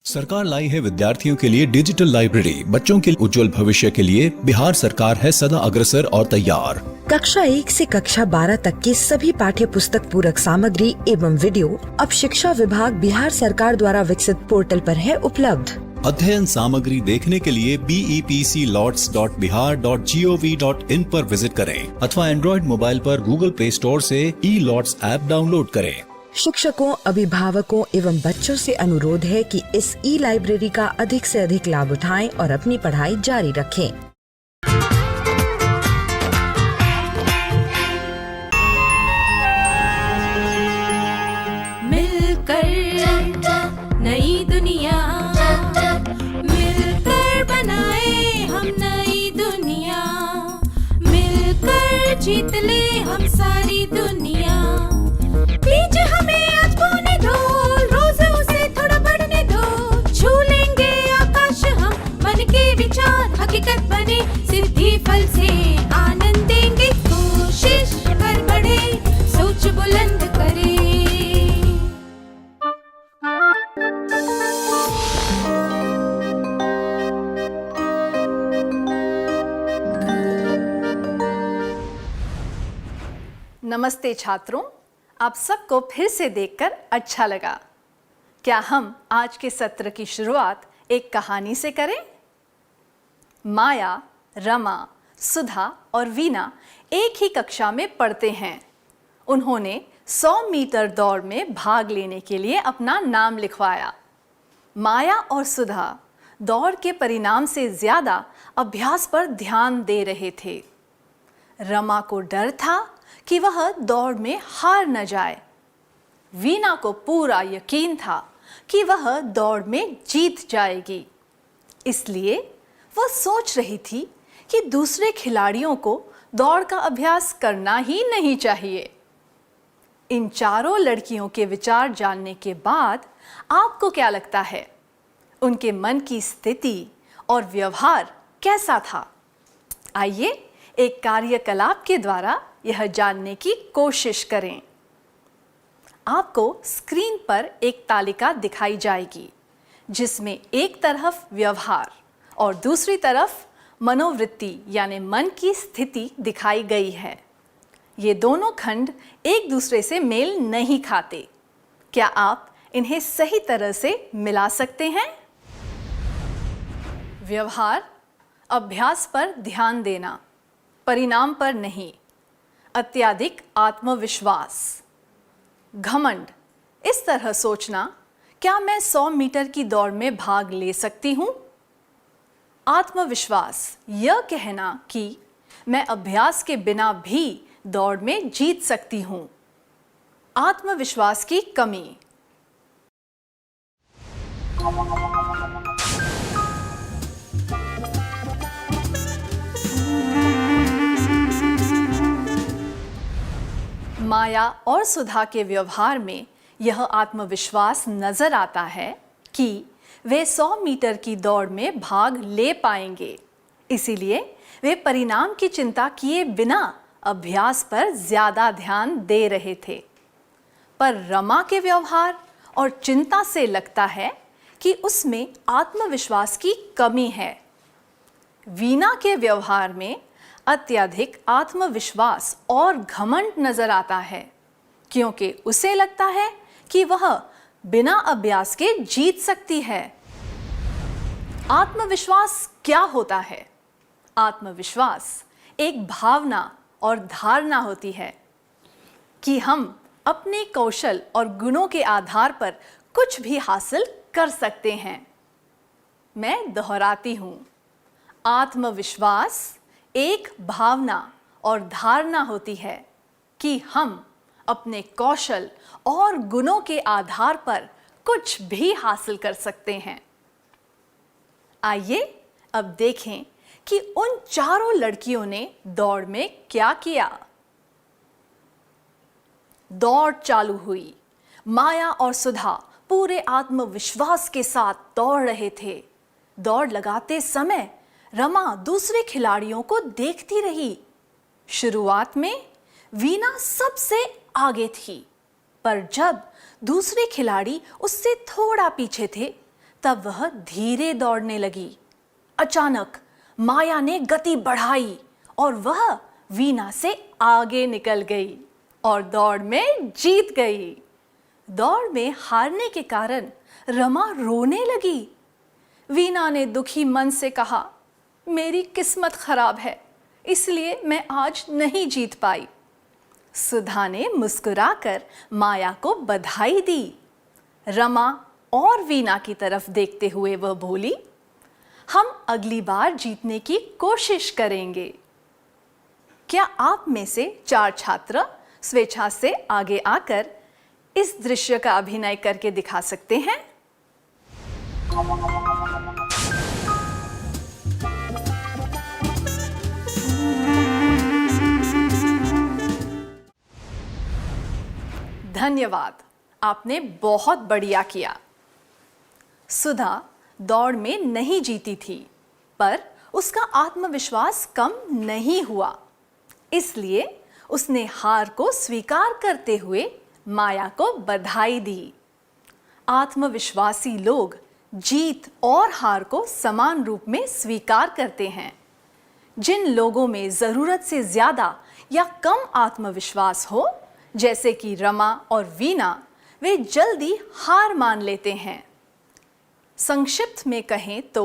सरकार लाई है विद्यार्थियों के लिए डिजिटल लाइब्रेरी। बच्चों के उज्जवल भविष्य के लिए बिहार सरकार है सदा अग्रसर और तैयार। कक्षा 1 से कक्षा 12 तक की सभी पाठ्य पुस्तक पूरक सामग्री एवं वीडियो अब शिक्षा विभाग बिहार सरकार द्वारा विकसित पोर्टल पर है उपलब्ध। अध्ययन सामग्री देखने के लिए BEPCLOTS.bihar.gov.in पर विजिट करें अथवा एंड्रॉइड मोबाइल पर गूगल प्ले स्टोर से E-LOTS ऐप डाउनलोड करें। शिक्षकों, अभिभावकों एवं बच्चों से अनुरोध है कि इस लाइब्रेरी का अधिक से अधिक लाभ उठाएं और अपनी पढ़ाई जारी रखें। मिलकर नई दुनिया, मिलकर बनाए हम नई दुनिया, मिलकर जीत ले हम सारी दुनिया। बीच हमें आज बोने दो, रोज उसे थोड़ा बढ़ने दो, छू लेंगे आकाश हम, मन के विचार हकीकत बने, सिद्धि फल से आनंद देंगे, कोशिश कर बढ़े, सोच बुलंद करे। नमस्ते छात्रों, आप सबको फिर से देखकर अच्छा लगा। क्या हम आज के सत्र की शुरुआत एक कहानी से करें? माया, रमा, सुधा और वीना एक ही कक्षा में पढ़ते हैं। उन्होंने 100 मीटर दौड़ में भाग लेने के लिए अपना नाम लिखवाया। माया और सुधा दौड़ के परिणाम से ज्यादा अभ्यास पर ध्यान दे रहे थे। रमा को डर था कि वह दौड़ में हार न जाए। वीना को पूरा यकीन था कि वह दौड़ में जीत जाएगी। इसलिए वह सोच रही थी कि दूसरे खिलाड़ियों को दौड़ का अभ्यास करना ही नहीं चाहिए। इन चारों लड़कियों के विचार जानने के बाद आपको क्या लगता है, उनके मन की स्थिति और व्यवहार कैसा था? आइए एक कार्यकलाप के द्वारा यह जानने की कोशिश करें। आपको स्क्रीन पर एक तालिका दिखाई जाएगी जिसमें एक तरफ व्यवहार और दूसरी तरफ मनोवृत्ति यानी मन की स्थिति दिखाई गई है। ये दोनों खंड एक दूसरे से मेल नहीं खाते। क्या आप इन्हें सही तरह से मिला सकते हैं? व्यवहार, अभ्यास पर ध्यान देना, परिणाम पर नहीं। अत्यधिक आत्मविश्वास, घमंड, इस तरह सोचना, क्या मैं 100 मीटर की दौड़ में भाग ले सकती हूँ? आत्मविश्वास, यह कहना कि मैं अभ्यास के बिना भी दौड़ में जीत सकती हूँ। आत्मविश्वास की कमी, माया और सुधा के व्यवहार में यह आत्मविश्वास नजर आता है कि वे 100 मीटर की दौड़ में भाग ले पाएंगे। इसीलिए वे परिणाम की चिंता किए बिना अभ्यास पर ज्यादा ध्यान दे रहे थे। पर रमा के व्यवहार और चिंता से लगता है कि उसमें आत्मविश्वास की कमी है। वीना के व्यवहार में अत्यधिक आत्मविश्वास और घमंड नजर आता है, क्योंकि उसे लगता है कि वह बिना अभ्यास के जीत सकती है। आत्मविश्वास क्या होता है? आत्मविश्वास एक भावना और धारणा होती है कि हम अपने कौशल और गुणों के आधार पर कुछ भी हासिल कर सकते हैं। मैं दोहराती हूं, आत्मविश्वास एक भावना और धारणा होती है कि हम अपने कौशल और गुणों के आधार पर कुछ भी हासिल कर सकते हैं। आइए अब देखें कि उन चारों लड़कियों ने दौड़ में क्या किया। दौड़ चालू हुई। माया और सुधा पूरे आत्मविश्वास के साथ दौड़ रहे थे। दौड़ लगाते समय रमा दूसरे खिलाड़ियों को देखती रही। शुरुआत में वीना सबसे आगे थी, पर जब दूसरे खिलाड़ी उससे थोड़ा पीछे थे, तब वह धीरे दौड़ने लगी। अचानक माया ने गति बढ़ाई और वह वीणा से आगे निकल गई और दौड़ में जीत गई। दौड़ में हारने के कारण रमा रोने लगी। वीणा ने दुखी मन से कहा, मेरी किस्मत खराब है, इसलिए मैं आज नहीं जीत पाई। सुधा ने मुस्कुराकर माया को बधाई दी। रमा और वीणा की तरफ देखते हुए वह बोली, हम अगली बार जीतने की कोशिश करेंगे। क्या आप में से 4 छात्र स्वेच्छा से आगे आकर इस दृश्य का अभिनय करके दिखा सकते हैं? धन्यवाद, आपने बहुत बढ़िया किया। सुधा दौड़ में नहीं जीती थी, पर उसका आत्मविश्वास कम नहीं हुआ, इसलिए उसने हार को स्वीकार करते हुए माया को बधाई दी। आत्मविश्वासी लोग जीत और हार को समान रूप में स्वीकार करते हैं। जिन लोगों में जरूरत से ज्यादा या कम आत्मविश्वास हो, जैसे कि रमा और वीणा, वे जल्दी हार मान लेते हैं। संक्षिप्त में कहें तो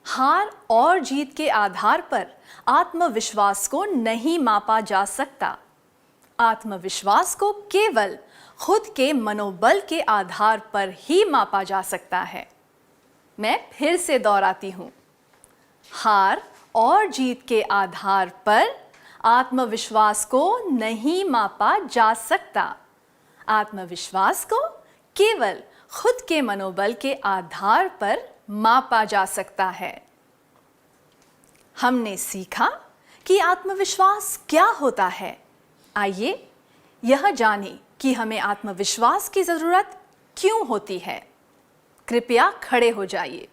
हार और जीत के आधार पर आत्मविश्वास को नहीं मापा जा सकता। आत्मविश्वास को केवल खुद के मनोबल के आधार पर ही मापा जा सकता है। मैं फिर से दोहराती हूँ, हार और जीत के आधार पर आत्मविश्वास को नहीं मापा जा सकता। आत्मविश्वास को केवल खुद के मनोबल के आधार पर मापा जा सकता है। हमने सीखा कि आत्मविश्वास क्या होता है। आइए यह जानें कि हमें आत्मविश्वास की जरूरत क्यों होती है। कृपया खड़े हो जाइए।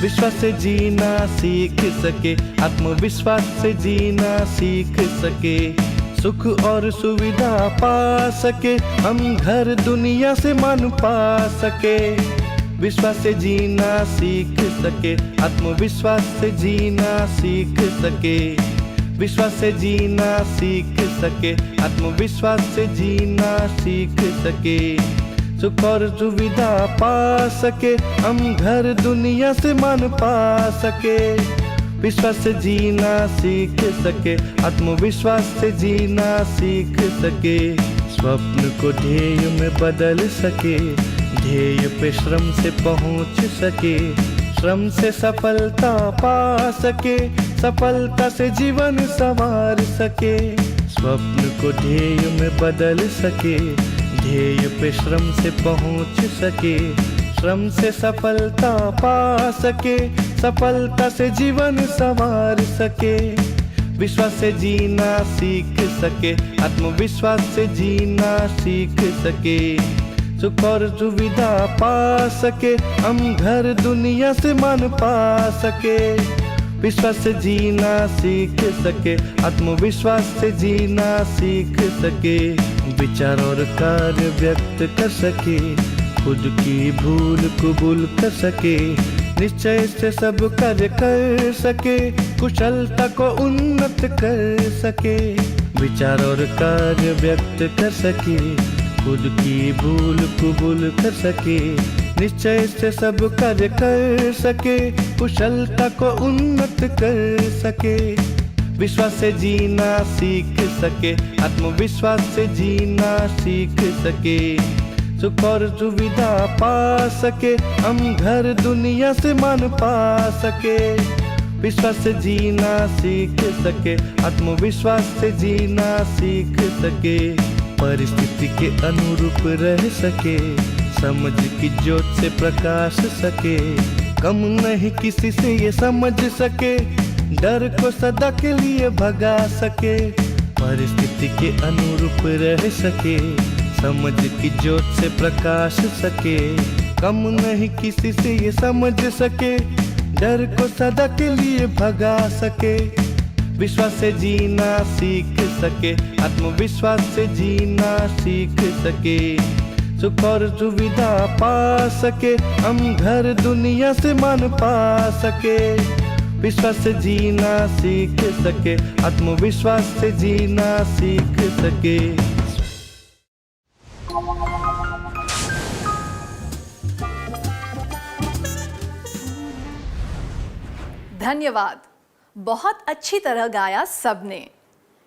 विश्वास से जीना सीख सके, आत्मविश्वास से जीना सीख सके, सुख और सुविधा पा सके, हम घर दुनिया से मान पा सके। विश्वास से जीना सीख सके, आत्मविश्वास से जीना सीख सके, विश्वास से जीना सीख सके, आत्मविश्वास से जीना सीख सके, सुख और सुविधा पा सके, हम घर दुनिया से मान पा सके। विश्वास से जीना सीख सके, आत्मविश्वास से जीना सीख सके, स्वप्न को ध्येय में बदल सके, ध्येय पे श्रम से पहुंच सके, श्रम से सफलता पा सके, सफलता से जीवन संवार सके, स्वप्न को ध्येय में बदल सके, ध्येय पे श्रम से पहुंच सके, श्रम से सफलता पा सके, सफलता से जीवन संवार सके। विश्वास से जीना सीख सके, आत्मविश्वास से जीना सीख सके, सुख और सुविधा पा सके, हम घर दुनिया से मान पा सके। विश्वास से जीना सीख सके, आत्मविश्वास से जीना सीख सके, विचार और कार्य व्यक्त कर सके, खुद की भूल कबूल कर सके, निश्चय से सब कार्य कर सके, कुशलता को उन्नत कर सके। विचार और कार्य व्यक्त कर सके, खुद की भूल कबूल कर सके, निश्चय से सब कार्य कर सके, कुशलता को उन्नत कर सके। विश्वास से जीना सीख सके, आत्मविश्वास से जीना सीख सके, सुख और सुविधा पा सके, हम घर दुनिया से मान पा सके। विश्वास से जीना सीख सके, आत्मविश्वास से जीना सीख सके, परिस्थिति के अनुरूप रह सके, समझ की ज्योत से प्रकाश सके, कम नहीं किसी से ये समझ सके, डर को सदा के लिए भगा सके, परिस्थिति के अनुरूप रह सके, समझ की ज्योत से प्रकाश सके, कम नहीं किसी से ये समझ सके, डर को सदा के लिए भगा सके, विश्वास से जीना सीख सके, आत्मविश्वास से जीना सीख सके, सुख और सुविधा पा सके, हम घर दुनिया से मान पा सके, विश्वास से जीना सीख सके, आत्मविश्वास से जीना सीख सके। धन्यवाद, बहुत अच्छी तरह गाया सबने।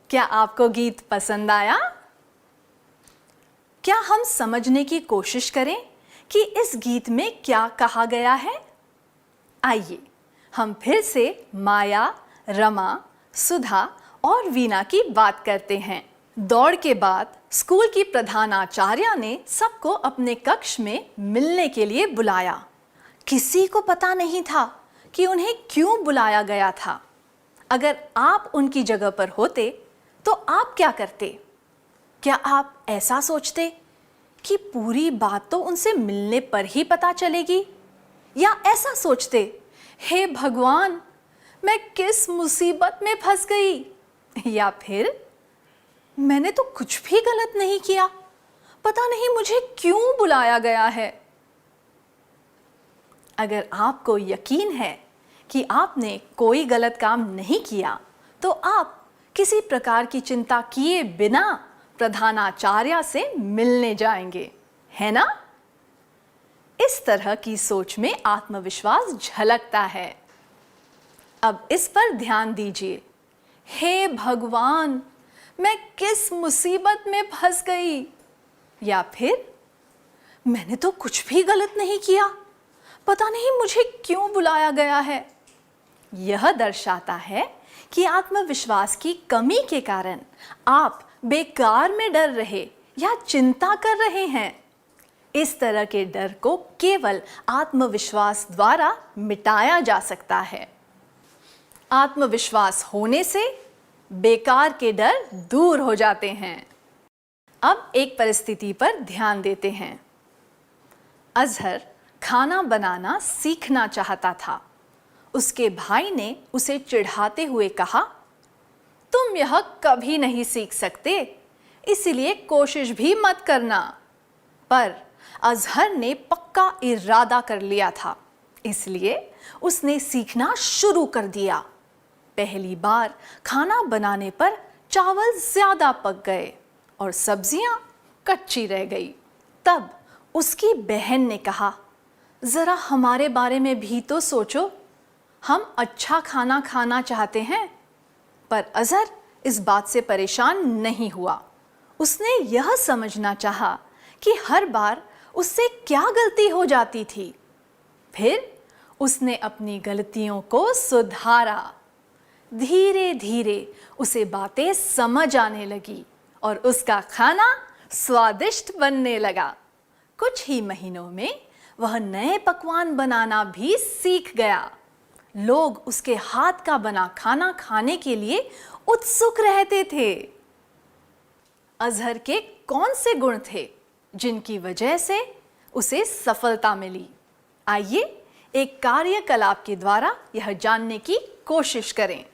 क्या आपको गीत पसंद आया? क्या हम समझने की कोशिश करें कि इस गीत में क्या कहा गया है? आइए हम फिर से माया, रमा, सुधा और वीना की बात करते हैं। दौड़ के बाद स्कूल की प्रधानाचार्या ने सबको अपने कक्ष में मिलने के लिए बुलाया। किसी को पता नहीं था कि उन्हें क्यों बुलाया गया था। अगर आप उनकी जगह पर होते तो आप क्या करते? क्या आप ऐसा सोचते कि पूरी बात तो उनसे मिलने पर ही पता चलेगी, या ऐसा सोचते, हे भगवान, मैं किस मुसीबत में फंस गई, या फिर मैंने तो कुछ भी गलत नहीं किया, पता नहीं मुझे क्यों बुलाया गया है। अगर आपको यकीन है कि आपने कोई गलत काम नहीं किया तो आप किसी प्रकार की चिंता किए बिना प्रधानाचार्य से मिलने जाएंगे, है ना? इस तरह की सोच में आत्मविश्वास झलकता है। अब इस पर ध्यान दीजिए। हे भगवान, मैं किस मुसीबत में फंस गई, या फिर मैंने तो कुछ भी गलत नहीं किया, पता नहीं मुझे क्यों बुलाया गया है। यह दर्शाता है कि आत्मविश्वास की कमी के कारण आप बेकार में डर रहे या चिंता कर रहे हैं। इस तरह के डर को केवल आत्मविश्वास द्वारा मिटाया जा सकता है। आत्मविश्वास होने से बेकार के डर दूर हो जाते हैं। अब एक परिस्थिति पर ध्यान देते हैं। अजहर खाना बनाना सीखना चाहता था। उसके भाई ने उसे चिढ़ाते हुए कहा, तुम यह कभी नहीं सीख सकते, इसलिए कोशिश भी मत करना। पर अजहर ने पक्का इरादा कर लिया था, इसलिए उसने सीखना शुरू कर दिया। पहली बार खाना बनाने पर चावल ज्यादा पक गए और सब्जियां कच्ची रह गई। तब उसकी बहन ने कहा, जरा हमारे बारे में भी तो सोचो, हम अच्छा खाना खाना चाहते हैं। पर अजहर इस बात से परेशान नहीं हुआ। उसने यह समझना चाहा कि हर बार उससे क्या गलती हो जाती थी। फिर उसने अपनी गलतियों को सुधारा। धीरे धीरे उसे बातें समझ आने लगी और उसका खाना स्वादिष्ट बनने लगा। कुछ ही महीनों में वह नए पकवान बनाना भी सीख गया। लोग उसके हाथ का बना खाना खाने के लिए उत्सुक रहते थे। अजहर के कौन से गुण थे जिनकी वजह से उसे सफलता मिली? आइए एक कार्यकलाप के द्वारा यह जानने की कोशिश करें।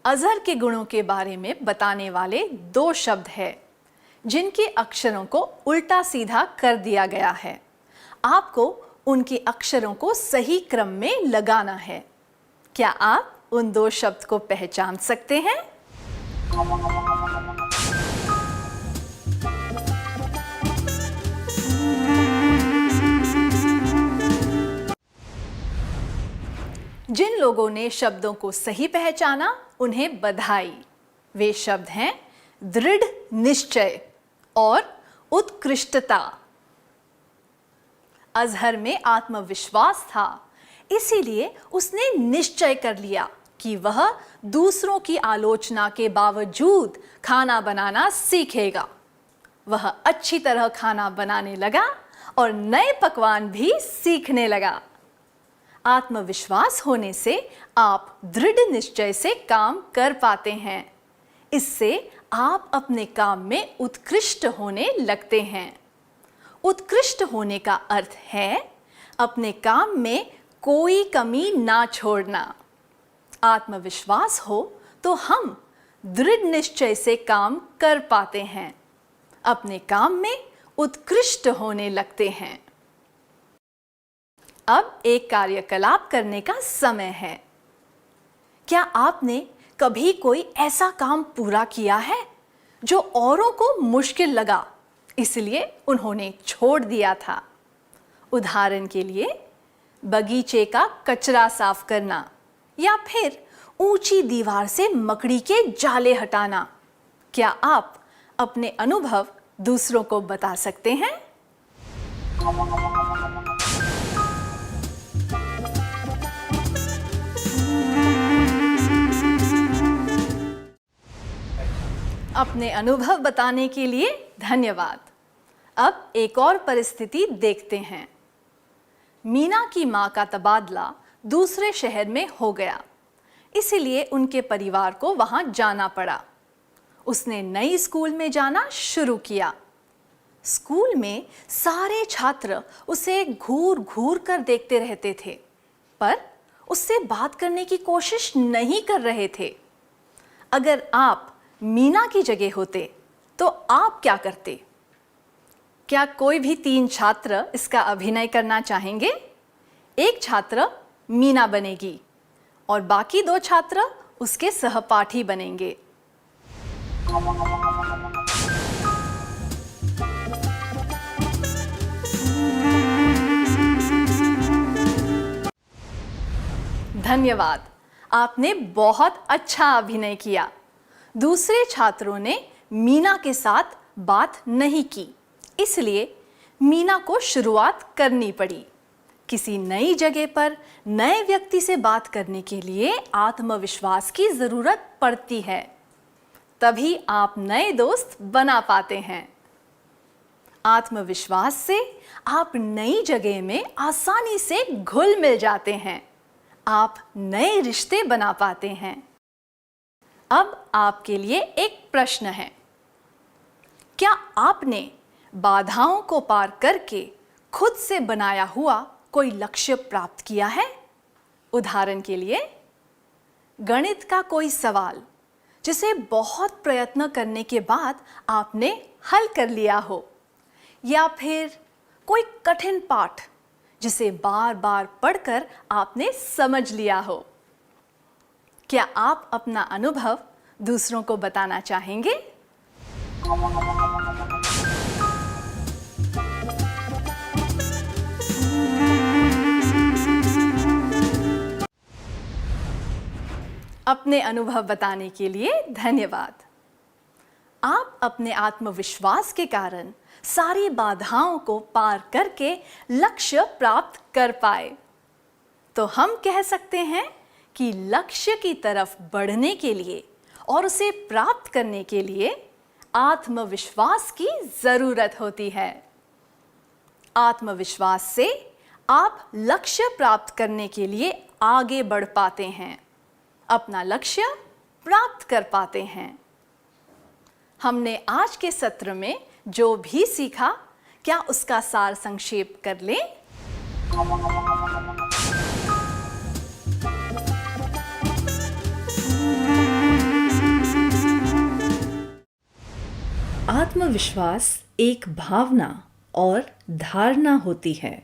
अजहर के गुणों के बारे में बताने वाले 2 शब्द हैं जिनके अक्षरों को उल्टा सीधा कर दिया गया है। आपको उनके अक्षरों को सही क्रम में लगाना है। क्या आप उन 2 शब्द को पहचान सकते हैं? जिन लोगों ने शब्दों को सही पहचाना उन्हें बधाई। वे शब्द हैं दृढ़ निश्चय और उत्कृष्टता। अजहर में आत्मविश्वास था, इसीलिए उसने निश्चय कर लिया कि वह दूसरों की आलोचना के बावजूद खाना बनाना सीखेगा। वह अच्छी तरह खाना बनाने लगा और नए पकवान भी सीखने लगा। आत्मविश्वास होने से आप दृढ़ निश्चय से काम कर पाते हैं। इससे आप अपने काम में उत्कृष्ट होने लगते हैं। उत्कृष्ट होने का अर्थ है अपने काम में कोई कमी ना छोड़ना। आत्मविश्वास हो तो हम दृढ़ निश्चय से काम कर पाते हैं, अपने काम में उत्कृष्ट होने लगते हैं। अब एक कार्यकलाप करने का समय है। क्या आपने कभी कोई ऐसा काम पूरा किया है जो औरों को मुश्किल लगा, इसलिए उन्होंने छोड़ दिया था? उदाहरण के लिए बगीचे का कचरा साफ करना या फिर ऊंची दीवार से मकड़ी के जाले हटाना। क्या आप अपने अनुभव दूसरों को बता सकते हैं? अपने अनुभव बताने के लिए धन्यवाद। अब एक और परिस्थिति देखते हैं। मीना की मां का तबादला दूसरे शहर में हो गया, इसलिए उनके परिवार को वहां जाना पड़ा। उसने नई स्कूल में जाना शुरू किया। स्कूल में सारे छात्र उसे घूर घूर कर देखते रहते थे, पर उससे बात करने की कोशिश नहीं कर रहे थे। अगर आप मीना की जगह होते तो आप क्या करते? क्या कोई भी 3 छात्र इसका अभिनय करना चाहेंगे? एक छात्र मीना बनेगी और बाकी 2 छात्र उसके सहपाठी बनेंगे। धन्यवाद, आपने बहुत अच्छा अभिनय किया। दूसरे छात्रों ने मीना के साथ बात नहीं की, इसलिए मीना को शुरुआत करनी पड़ी। किसी नई जगह पर नए व्यक्ति से बात करने के लिए आत्मविश्वास की जरूरत पड़ती है, तभी आप नए दोस्त बना पाते हैं। आत्मविश्वास से आप नई जगह में आसानी से घुल मिल जाते हैं, आप नए रिश्ते बना पाते हैं। अब आपके लिए एक प्रश्न है। क्या आपने बाधाओं को पार करके खुद से बनाया हुआ कोई लक्ष्य प्राप्त किया है? उदाहरण के लिए गणित का कोई सवाल जिसे बहुत प्रयत्न करने के बाद आपने हल कर लिया हो, या फिर कोई कठिन पाठ जिसे बार बार पढ़कर आपने समझ लिया हो। क्या आप अपना अनुभव दूसरों को बताना चाहेंगे? अपने अनुभव बताने के लिए धन्यवाद। आप अपने आत्मविश्वास के कारण सारी बाधाओं को पार करके लक्ष्य प्राप्त कर पाए। तो हम कह सकते हैं कि लक्ष्य की तरफ बढ़ने के लिए और उसे प्राप्त करने के लिए आत्मविश्वास की जरूरत होती है। आत्मविश्वास से आप लक्ष्य प्राप्त करने के लिए आगे बढ़ पाते हैं, अपना लक्ष्य प्राप्त कर पाते हैं। हमने आज के सत्र में जो भी सीखा, क्या उसका सार संक्षेप कर लें? आत्मविश्वास एक भावना और धारणा होती है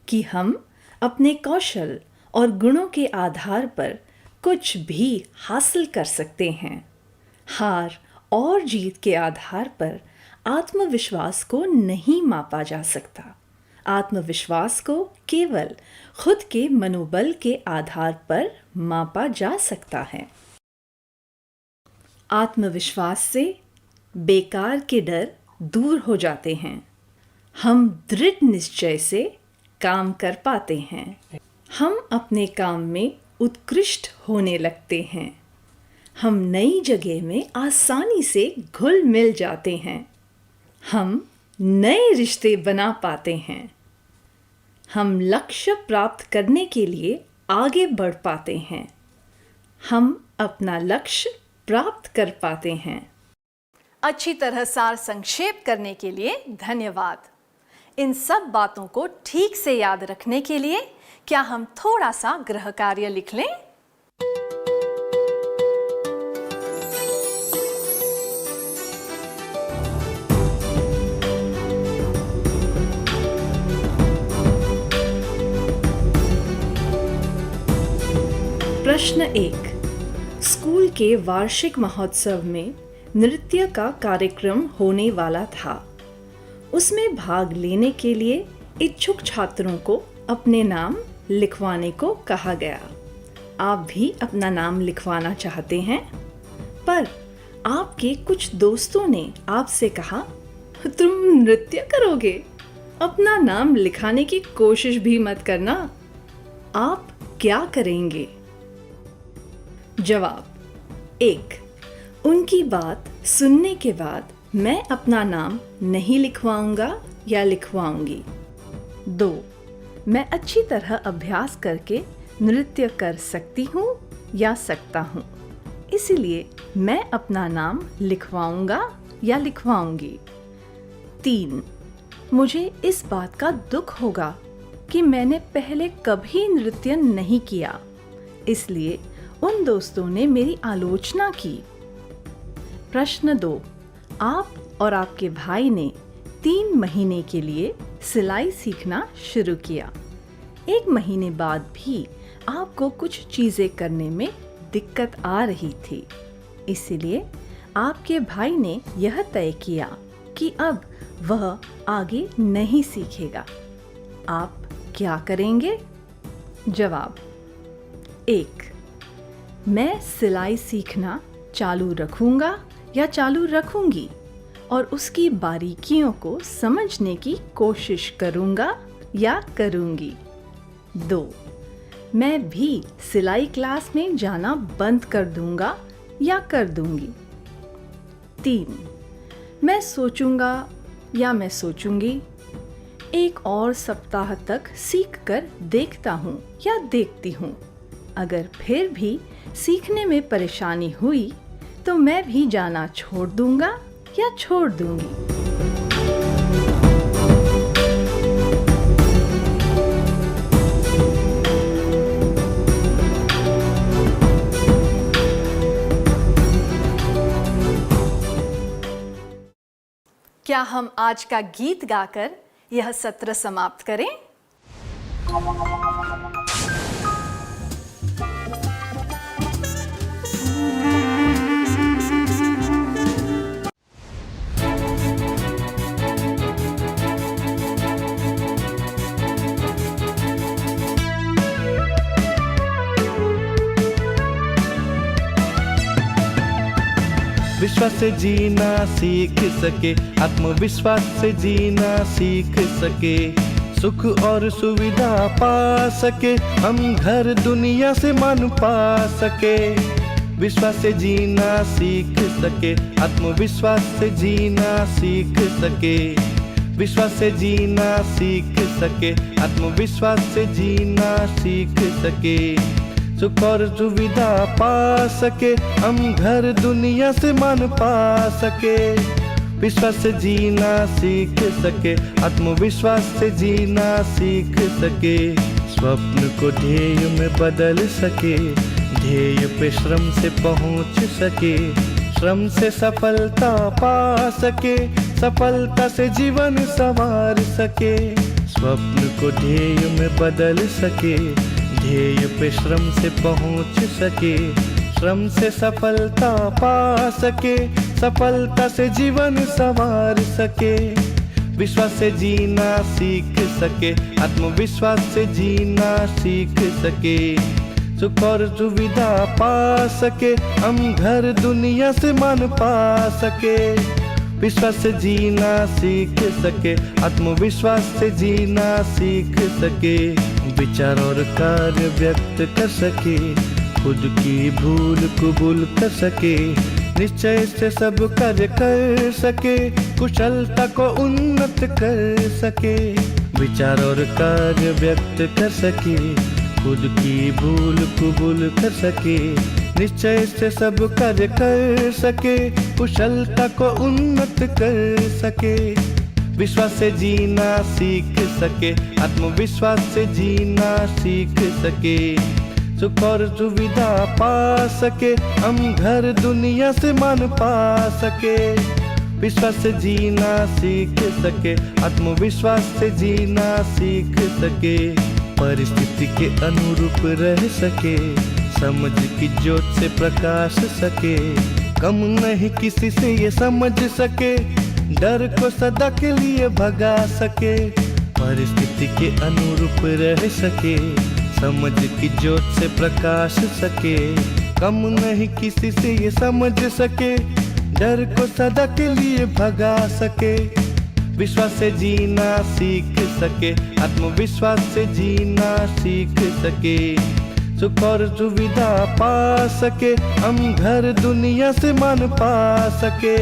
कि हम अपने कौशल और गुणों के आधार पर कुछ भी हासिल कर सकते हैं। हार और जीत के आधार पर आत्मविश्वास को नहीं मापा जा सकता। आत्मविश्वास को केवल खुद के मनोबल के आधार पर मापा जा सकता है। आत्मविश्वास से बेकार के डर दूर हो जाते हैं। हम दृढ़ निश्चय से काम कर पाते हैं। हम अपने काम में उत्कृष्ट होने लगते हैं। हम नई जगह में आसानी से घुल मिल जाते हैं। हम नए रिश्ते बना पाते हैं। हम लक्ष्य प्राप्त करने के लिए आगे बढ़ पाते हैं। हम अपना लक्ष्य प्राप्त कर पाते हैं। अच्छी तरह सार संक्षेप करने के लिए धन्यवाद। इन सब बातों को ठीक से याद रखने के लिए क्या हम थोड़ा सा गृह कार्य लिख लें? प्रश्न 1। स्कूल के वार्षिक महोत्सव में नृत्य का कार्यक्रम होने वाला था। उसमें भाग लेने के लिए इच्छुक छात्रों को अपने नाम लिखवाने को कहा गया। आप भी अपना नाम लिखवाना चाहते हैं, पर आपके कुछ दोस्तों ने आपसे कहा, तुम नृत्य करोगे, अपना नाम लिखाने की कोशिश भी मत करना। आप क्या करेंगे? जवाब: 1. उनकी बात सुनने के बाद मैं अपना नाम नहीं लिखवाऊंगा या लिखवाऊंगी। 2. मैं अच्छी तरह अभ्यास करके नृत्य कर सकती हूँ या सकता हूँ, इसलिए मैं अपना नाम लिखवाऊंगा या लिखवाऊंगी। 3. मुझे इस बात का दुख होगा कि मैंने पहले कभी नृत्य नहीं किया, इसलिए उन दोस्तों ने मेरी आलोचना की। प्रश्न 2। आप और आपके भाई ने 3 महीने के लिए सिलाई सीखना शुरू किया। 1 महीने बाद भी आपको कुछ चीज़ें करने में दिक्कत आ रही थी, इसलिए आपके भाई ने यह तय किया कि अब वह आगे नहीं सीखेगा। आप क्या करेंगे? जवाब: 1. मैं सिलाई सीखना चालू रखूंगा या चालू रखूंगी और उसकी बारीकियों को समझने की कोशिश करूंगा या करूंगी। 2. मैं भी सिलाई क्लास में जाना बंद कर दूंगा या कर दूंगी। 3. मैं सोचूंगा या मैं सोचूंगी, 1 और सप्ताह तक सीख कर देखता हूँ या देखती हूँ। अगर फिर भी सीखने में परेशानी हुई तो मैं भी जाना छोड़ दूंगा या छोड़ दूंगी। क्या हम आज का गीत गाकर यह सत्र समाप्त करें? विश्वास से जीना सीख सके, आत्मविश्वास से जीना सीख सके, सुख और सुविधा पा सके, हम घर दुनिया से मान पा सके। विश्वास से जीना सीख सके, आत्मविश्वास से जीना सीख सके, विश्वास से जीना सीख सके, आत्मविश्वास से जीना सीख सके, सुख और सुविधा पा सके, हम घर दुनिया से मान पा सके। विश्वास से जीना सीख सके, आत्मविश्वास से जीना सीख सके, स्वप्न को ध्येय में बदल सके, ध्येय पे श्रम से पहुंच सके, श्रम से सफलता पा सके, सफलता से जीवन संवार सके, स्वप्न को ध्येय में बदल सके, ध्येय पे श्रम से पहुंच सके, श्रम से सफलता पा सके, सफलता से जीवन संवार सके। विश्वास से जीना सीख सके, आत्मविश्वास से जीना सीख सके, सुख और सुविधा पा सके, हम घर दुनिया से मान पा सके। विश्वास से जीना सीख सके, आत्मविश्वास से जीना सीख सके, विचार और कार्य व्यक्त कर सके, खुद की भूल कबूल कर सके, निश्चय से सब कार्य कर सके, कुशलता को उन्नत कर सके। विचार और कार्य व्यक्त कर सके, खुद की भूल कबूल कर सके, निश्चय से सब कार्य कर सके, कुशलता को उन्नत कर सके, विश्वास से जीना सीख सके, आत्मविश्वास से जीना सीख सके, सुख और सुविधा पा सके, हम घर दुनिया से मान पा सके, विश्वास से जीना सीख सके, आत्मविश्वास से जीना सीख सके, परिस्थिति के अनुरूप रह सके, समझ की ज्योत से प्रकाश सके, कम नहीं किसी से ये समझ सके, डर को सदा के लिए भगा सके, परिस्थिति के अनुरूप रह सके, समझ की ज्योत से प्रकाश सके, कम नहीं किसी से ये समझ सके, डर को सदा के लिए भगा सके, विश्वास से जीना सीख सके, आत्मविश्वास से जीना सीख सके, सुख और सुविधा पा सके, हम घर दुनिया से मान पा सके,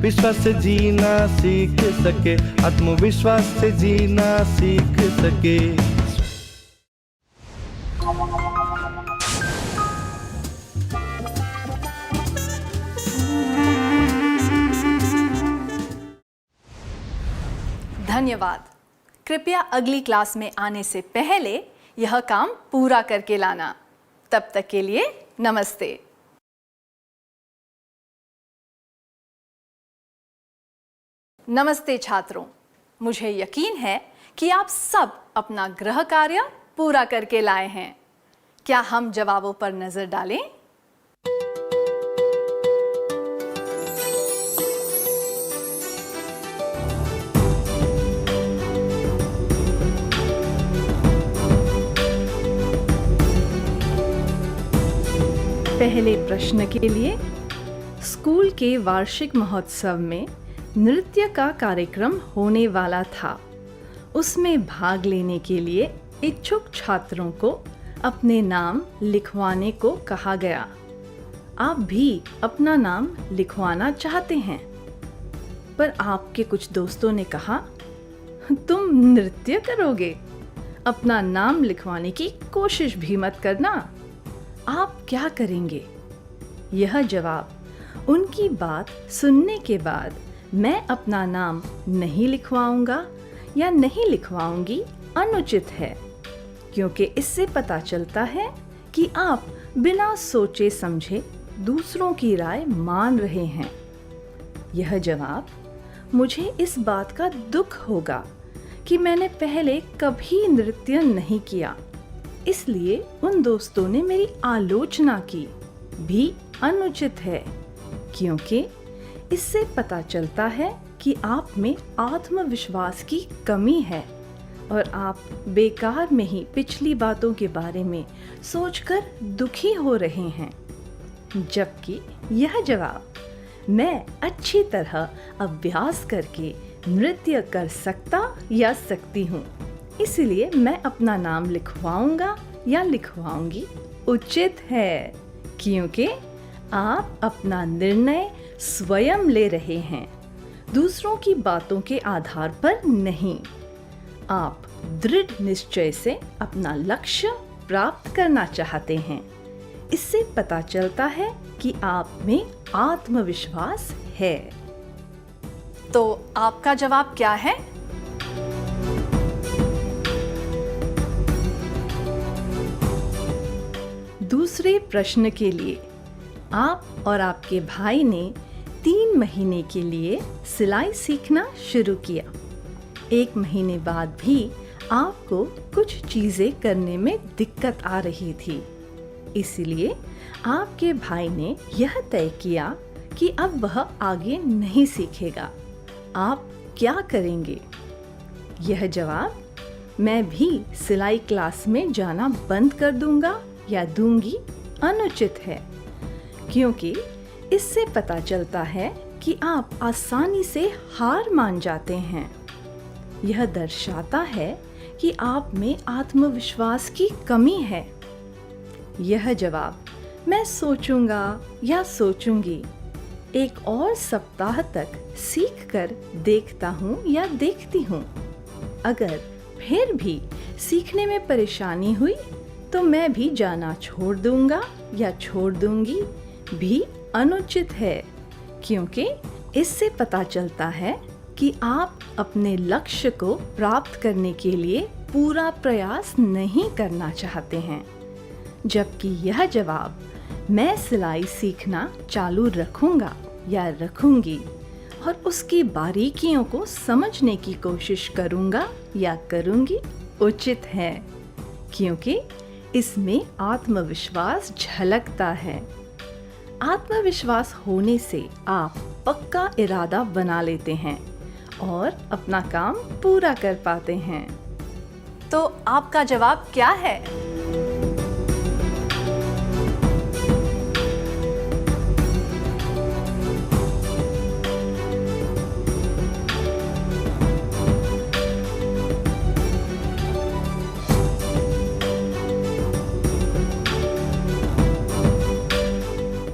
विश्वास से जीना सीख सके, आत्मविश्वास से जीना सीख सके। धन्यवाद। कृपया अगली क्लास में आने से पहले यह काम पूरा करके लाना। तब तक के लिए नमस्ते। नमस्ते छात्रों, मुझे यकीन है कि आप सब अपना गृह कार्य पूरा करके लाए हैं। क्या हम जवाबों पर नजर डालें? पहले प्रश्न के लिए, स्कूल के वार्षिक महोत्सव में नृत्य का कार्यक्रम होने वाला था। उसमें भाग लेने के लिए इच्छुक छात्रों को अपने नाम लिखवाने को कहा गया। आप भी अपना नाम लिखवाना चाहते हैं, पर आपके कुछ दोस्तों ने कहा, तुम नृत्य करोगे, अपना नाम लिखवाने की कोशिश भी मत करना। आप क्या करेंगे? यह जवाब उनकी बात सुनने के बाद मैं अपना नाम नहीं लिखवाऊंगा या नहीं लिखवाऊंगी अनुचित है, क्योंकि इससे पता चलता है कि आप बिना सोचे समझे दूसरों की राय मान रहे हैं। यह जवाब मुझे इस बात का दुख होगा कि मैंने पहले कभी नृत्य नहीं किया, इसलिए उन दोस्तों ने मेरी आलोचना की भी अनुचित है, क्योंकि इससे पता चलता है कि आप में आत्मविश्वास की कमी है और आप बेकार में ही पिछली बातों के बारे में सोचकर दुखी हो रहे हैं। जबकि यह जवाब मैं अच्छी तरह अभ्यास करके नृत्य कर सकता या सकती हूँ, इसलिए मैं अपना नाम लिखवाऊंगा या लिखवाऊंगी उचित है, क्योंकि आप अपना निर्णय स्वयं ले रहे हैं, दूसरों की बातों के आधार पर नहीं। आप दृढ़ निश्चय से अपना लक्ष्य प्राप्त करना चाहते हैं। इससे पता चलता है कि आप में आत्मविश्वास है। तो आपका जवाब क्या है? दूसरे प्रश्न के लिए, आप और आपके भाई ने 3 महीने के लिए सिलाई सीखना शुरू किया। 1 महीने बाद भी आपको कुछ चीज़ें करने में दिक्कत आ रही थी, इसलिए आपके भाई ने यह तय किया कि अब वह आगे नहीं सीखेगा। आप क्या करेंगे? यह जवाब मैं भी सिलाई क्लास में जाना बंद कर दूंगा या दूंगी अनुचित है, क्योंकि इससे पता चलता है कि आप आसानी से हार मान जाते हैं। यह दर्शाता है कि आप में आत्मविश्वास की कमी है। यह जवाब मैं सोचूंगा या सोचूंगी, एक और सप्ताह तक सीख कर देखता हूँ या देखती हूँ, अगर फिर भी सीखने में परेशानी हुई तो मैं भी जाना छोड़ दूंगा या छोड़ दूंगी भी अनुचित है, क्योंकि इससे पता चलता है कि आप अपने लक्ष्य को प्राप्त करने के लिए पूरा प्रयास नहीं करना चाहते हैं। जबकि यह जवाब मैं सिलाई सीखना चालू रखूंगा या रखूंगी और उसकी बारीकियों को समझने की कोशिश करूंगा या करूंगी उचित है, क्योंकि इसमें आत्मविश्वास झलकता है। आत्मविश्वास होने से आप पक्का इरादा बना लेते हैं और अपना काम पूरा कर पाते हैं। तो आपका जवाब क्या है?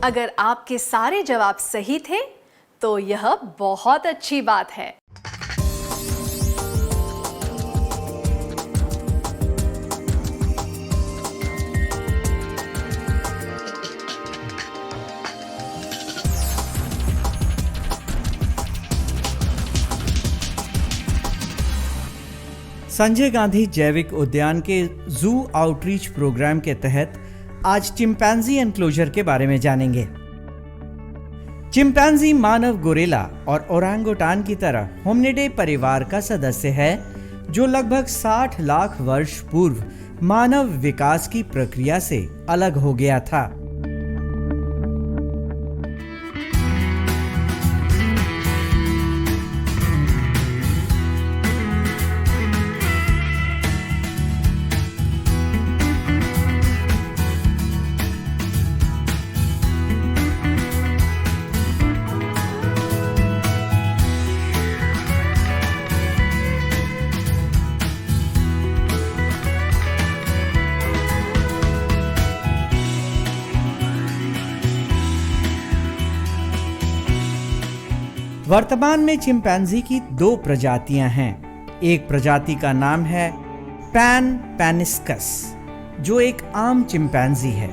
अगर आपके सारे जवाब सही थे तो यह बहुत अच्छी बात है। संजय गांधी जैविक उद्यान के जू आउटरीच प्रोग्राम के तहत आज चिंपैंजी एनक्लोजर के बारे में जानेंगे। चिंपैंजी मानव गोरिल्ला और ओरांगुटान की तरह होमिनिडे परिवार का सदस्य है, जो लगभग 60 लाख वर्ष पूर्व मानव विकास की प्रक्रिया से अलग हो गया था। वर्तमान में चिंपैंजी की 2 प्रजातियां हैं। एक प्रजाति का नाम है पैन पैनिस्कस, जो एक आम चिंपैंजी है,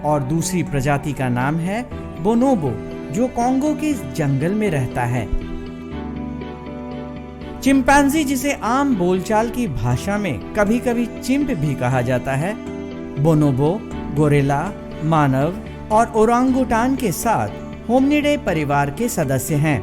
और दूसरी प्रजाति का नाम है बोनोबो, जो कॉन्गो के जंगल में रहता है। चिंपैंजी, जिसे आम बोलचाल की भाषा में कभी कभी चिंप भी कहा जाता है, बोनोबो, गोरिल्ला, मानव और ओरांगुटान के साथ होमिनिडे परिवार के सदस्य हैं।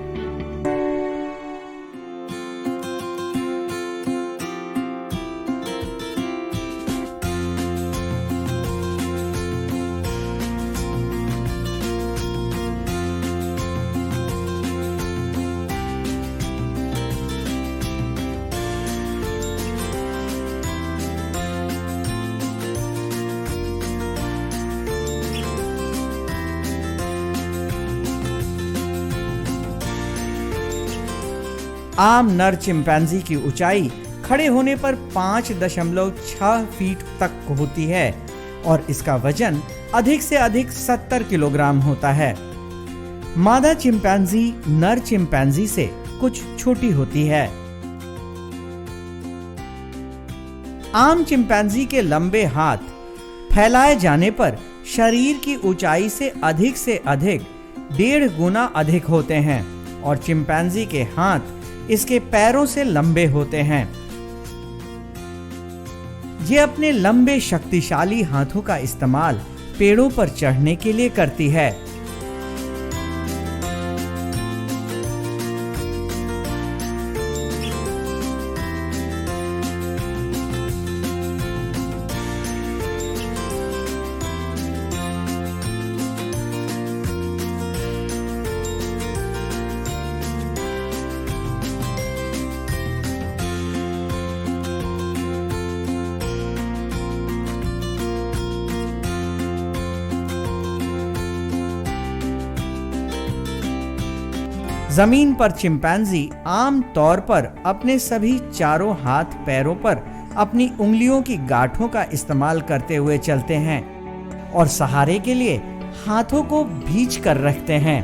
आम नर चिंपैंजी की ऊंचाई खड़े होने पर 5.6 फीट तक होती है और इसका वजन अधिक से अधिक 70 किलोग्राम होता है। मादा चिंपैंजी नर चिंपैंजी से कुछ छोटी होती है। आम चिंपैंजी के लंबे हाथ फैलाए जाने पर शरीर की ऊंचाई से अधिक 1.5 गुना अधिक होते हैं और चिंपैंजी के हाथ इसके पैरों से लंबे होते हैं। ये अपने लंबे शक्तिशाली हाथों का इस्तेमाल पेड़ों पर चढ़ने के लिए करती है। जमीन पर चिंपैंजी आम तौर पर अपने सभी चारों हाथ पैरों पर अपनी उंगलियों की गांठों का इस्तेमाल करते हुए चलते हैं और सहारे के लिए हाथों को भींच कर रखते हैं।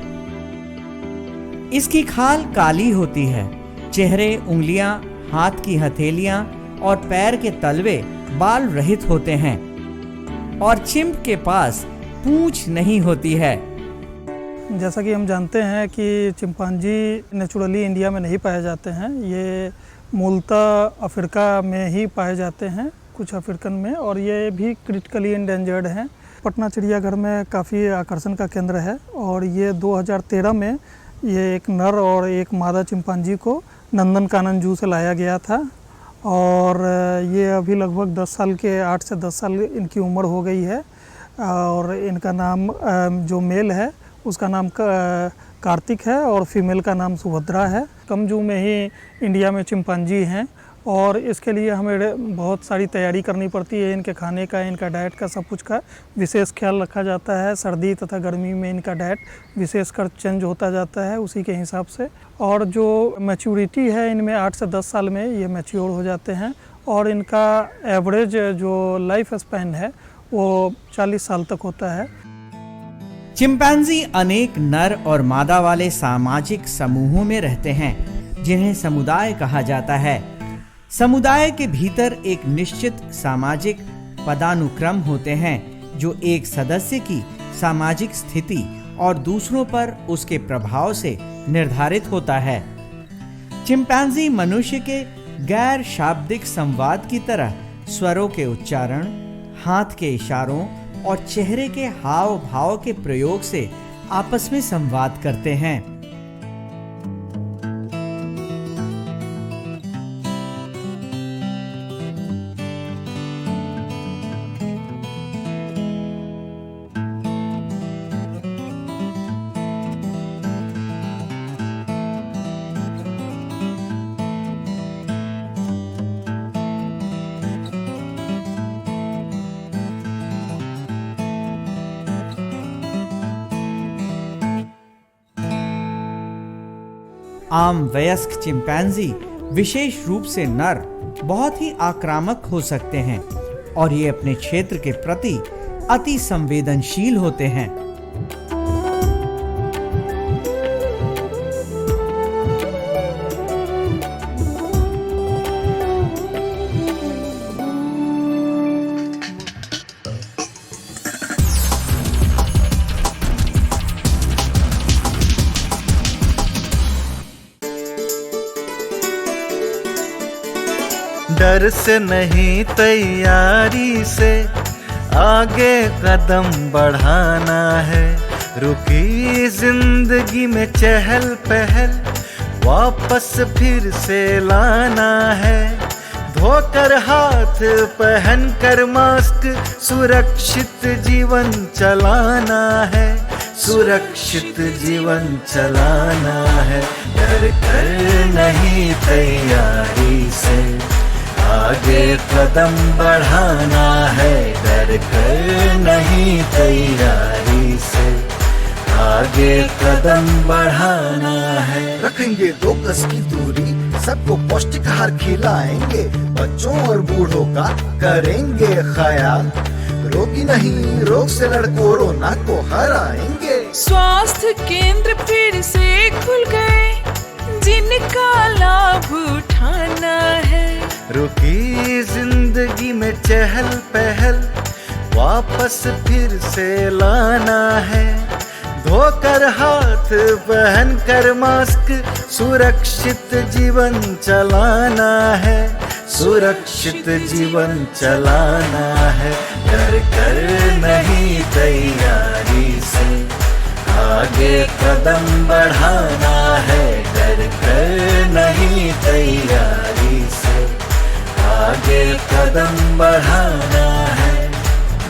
इसकी खाल काली होती है। चेहरे, उंगलियां, हाथ की हथेलियां और पैर के तलवे बाल रहित होते हैं और चिंप के पास पूंछ नहीं होती है। जैसा कि हम जानते हैं कि चिंपांजी नेचुरली इंडिया में नहीं पाए जाते हैं, ये मूलतः अफ्रीका में ही पाए जाते हैं, कुछ अफ्रीकन में, और ये भी क्रिटिकली एंडेंजर्ड हैं। पटना चिड़ियाघर में काफ़ी आकर्षण का केंद्र है और ये 2013 में ये एक नर और एक मादा चिंपांजी को नंदनकानन जू से लाया गया था और ये अभी लगभग 10 साल के 8 से 10 साल इनकी उम्र हो गई है और इनका नाम जो मेल है उसका नाम कार्तिक है और फीमेल का नाम सुभद्रा है। कम जू में ही इंडिया में चिंपांजी हैं और इसके लिए हमें बहुत सारी तैयारी करनी पड़ती है। इनके खाने का, इनका डाइट का, सब कुछ का विशेष ख्याल रखा जाता है। सर्दी तथा गर्मी में इनका डाइट विशेषकर चेंज होता जाता है उसी के हिसाब से। और जो मैच्योरिटी है इनमें 8 से 10 साल में ये मैच्योर हो जाते हैं और इनका एवरेज जो लाइफ स्पैन है वो 40 साल तक होता है। चिंपैंजी अनेक नर और मादा वाले सामाजिक समूहों में रहते हैं जिन्हें समुदाय कहा जाता है। समुदाय के भीतर एक निश्चित सामाजिक पदानुक्रम होते हैं जो एक सदस्य की सामाजिक स्थिति और दूसरों पर उसके प्रभाव से निर्धारित होता है। चिंपैंजी मनुष्य के गैर शाब्दिक संवाद की तरह स्वरों के उच्चारण, हाथ के इशारों और चेहरे के हाव भाव के प्रयोग से आपस में संवाद करते हैं। आम वयस्क चिंपैंजी, विशेष रूप से नर, बहुत ही आक्रामक हो सकते हैं और ये अपने क्षेत्र के प्रति अति संवेदनशील होते हैं। डर से नहीं तैयारी से आगे कदम बढ़ाना है। रुकी जिंदगी में चहल पहल वापस फिर से लाना है। धोकर हाथ पहन कर मास्क सुरक्षित जीवन चलाना है। सुरक्षित जीवन चलाना है। डर कर नहीं तैयारी से आगे कदम बढ़ाना है। डर कर नहीं तैयारी से आगे कदम बढ़ाना है। रखेंगे 2 गज की दूरी, सबको पौष्टिक आहार खिलाएंगे, बच्चों और बूढ़ों का करेंगे ख्याल। रोगी नहीं, रोग से लड़ कोरोना को हराएंगे। स्वास्थ्य केंद्र फिर से खुल गए, जिनका लाभ उठाना है। रुकी जिंदगी में चहल पहल वापस फिर से लाना है। धोकर हाथ पहन कर मास्क सुरक्षित जीवन चलाना है। सुरक्षित जीवन चलाना है। डर कर नहीं तैयारी से आगे कदम बढ़ाना है। डर कर नहीं तैयारी से आगे कदम बढ़ाना है।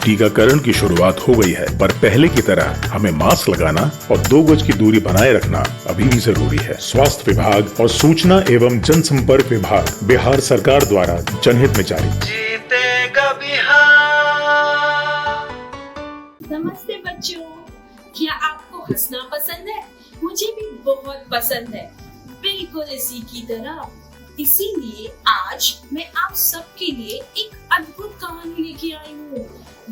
टीकाकरण की शुरुआत हो गई है, पर पहले की तरह हमें मास्क लगाना और 2 गज की दूरी बनाए रखना अभी भी जरूरी है। स्वास्थ्य विभाग और सूचना एवं जनसंपर्क विभाग बिहार सरकार द्वारा जनहित में जारी। जीतेगा बिहार। नमस्ते बच्चों, क्या आपको हंसना पसंद है? मुझे भी बहुत पसंद है, बिल्कुल इसी की तरह। इसीलिए आज मैं आप सबके लिए एक अद्भुत कहानी लेके आई हूँ।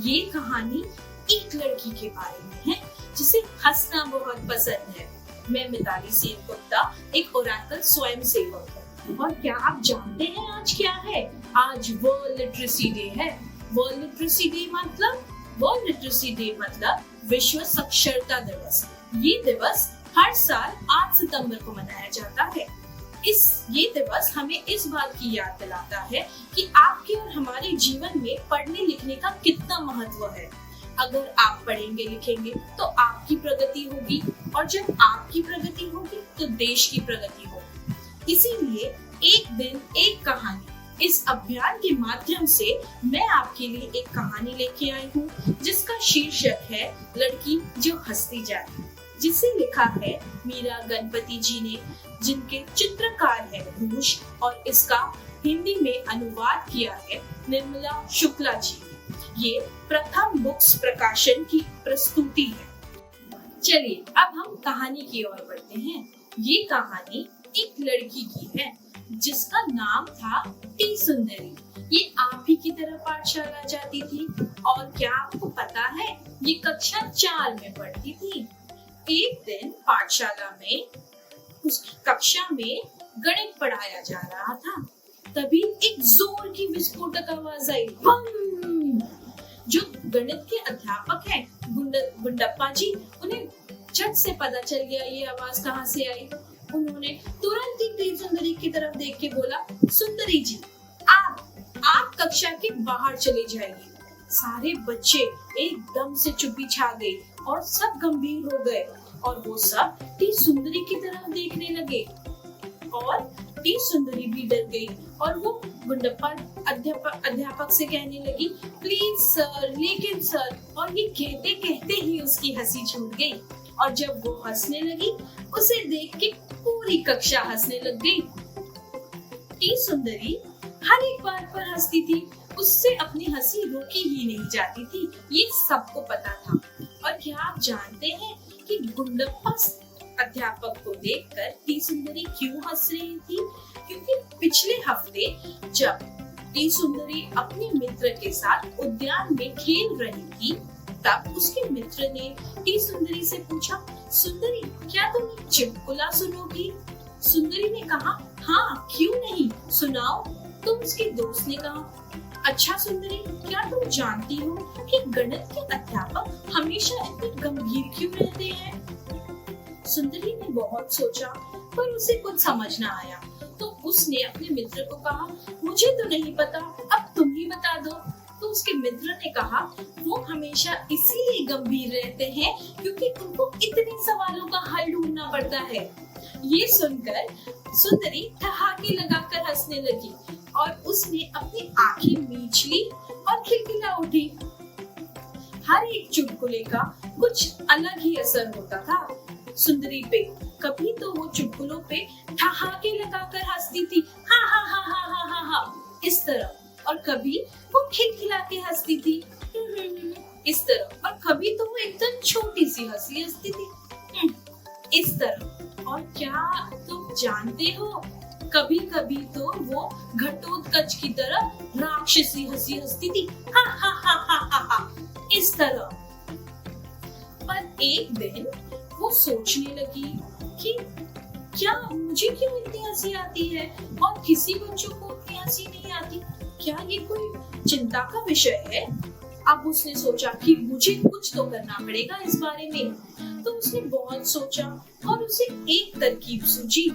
ये कहानी एक लड़की के बारे में है जिसे हंसना बहुत पसंद है। मैं मिताली सेन गुप्ता, एक ओरेकल स्वयं सेवक हूँ। और क्या आप जानते हैं आज क्या है? आज वर्ल्ड लिटरेसी डे है। वर्ल्ड लिटरेसी डे मतलब विश्व साक्षरता दिवस। ये दिवस हर साल 8 सितंबर को मनाया जाता है। ये दिवस हमें इस बात की याद दिलाता है कि आपके और हमारे जीवन में पढ़ने लिखने का कितना महत्व है। अगर आप पढ़ेंगे लिखेंगे तो आपकी प्रगति होगी, और जब आपकी प्रगति होगी तो देश की प्रगति होगी। इसीलिए एक दिन एक कहानी इस अभियान के माध्यम से मैं आपके लिए एक कहानी लेके आई हूँ, जिसका शीर्षक है लड़की जो हंसती जाए, जिसे लिखा है मीरा गणपति जी ने, जिनके चित्रकार है रूश, और इसका हिंदी में अनुवाद किया है निर्मला शुक्ला जी ने। ये प्रथम बुक्स प्रकाशन की प्रस्तुति है। चलिए अब हम कहानी की ओर बढ़ते हैं। ये कहानी एक लड़की की है जिसका नाम था टी सुंदरी। ये आप ही की तरह पाठशाला जाती थी, और क्या आपको पता है ये कक्षा 4 में पढ़ती थी। एक दिन पाठशाला में उसकी कक्षा में गणित पढ़ाया जा रहा था। तभी एक जोर की विस्फोटक आवाज आई। जो गणित के अध्यापक हैं गुंडप्पा जी, उन्हें झट से पता चल गया ये आवाज कहाँ से आई। उन्होंने तुरंत ही टी सुंदरी की तरफ देख के बोला, सुंदरी जी आप कक्षा के बाहर चले जाइए। सारे बच्चे एकदम से चुप्पी छा गई और सब गंभीर हो गए, और वो सब टी सुंदरी की तरफ देखने लगे। और टी सुंदरी भी डर गई, और वो गुंडप्पा अध्यापक से कहने लगी, प्लीज सर, लेकिन सर। और ये कहते कहते ही उसकी हंसी छूट गई, और जब वो हंसने लगी उसे देख के पूरी कक्षा हंसने लग गई। टी सुंदरी हर एक बात पर हंसती थी, उससे अपनी हंसी रोकी ही नहीं जाती थी, ये सबको पता था। और क्या आप जानते हैं कि गुंडप्पा अध्यापक को देखकर टी सुंदरी क्यों हंस रही थी? क्योंकि पिछले हफ्ते जब टी सुंदरी अपने मित्र के साथ उद्यान में खेल रही थी, तब उसके मित्र ने टी सुंदरी से पूछा, सुंदरी क्या तुम चुटकुला सुनोगी? सुंदरी ने कहा, हाँ क्यों नहीं, सुनाओ। तो उसके दोस्त ने कहा, अच्छा सुंदरी, क्या तुम जानती हो कि गणित के अध्यापक हमेशा इतने गंभीर क्यों रहते हैं? सुंदरी ने बहुत सोचा, पर उसे कुछ समझ न आया। तो उसने अपने मित्र को कहा, मुझे तो नहीं पता, अब तुम ही बता दो। तो उसके मित्र ने कहा, वो हमेशा इसलिए गंभीर रहते हैं क्योंकि उनको इतने सवालों का हल ढूंढना पड़ता है। ये सुनकर सुंदरी ठहाके लगाकर हंसने लगी, और उसने अपनी आंखें मीच ली और खिलखिला उठी। हर एक चुटकुले का कुछ अलग ही असर होता था सुंदरी पे। कभी तो वो चुटकुलों पे ठहाके लगाकर हंसती थी, हा हा हा हा हा हा हा इस तरह, और कभी वो खिलखिला के हंसती थी इस तरह, और कभी तो वो एकदम छोटी सी हंसी हंसती थी इस तरह। और क्या तुम जानते हो, कभी कभी तो वो घटोत्कच की तरह राक्षसी हंसी हंसती थी, हा हा हा हा हा हा इस तरह। पर एक दिन वो सोचने लगी कि क्या मुझे क्यों इतनी हंसी आती है और किसी बच्चों को इतनी हंसी नहीं आती? क्या ये कोई चिंता का विषय है? अब उसने सोचा कि मुझे कुछ तो करना पड़ेगा इस बारे में। तो उसने बहुत सोचा और उसे एक तरकीब सूझी।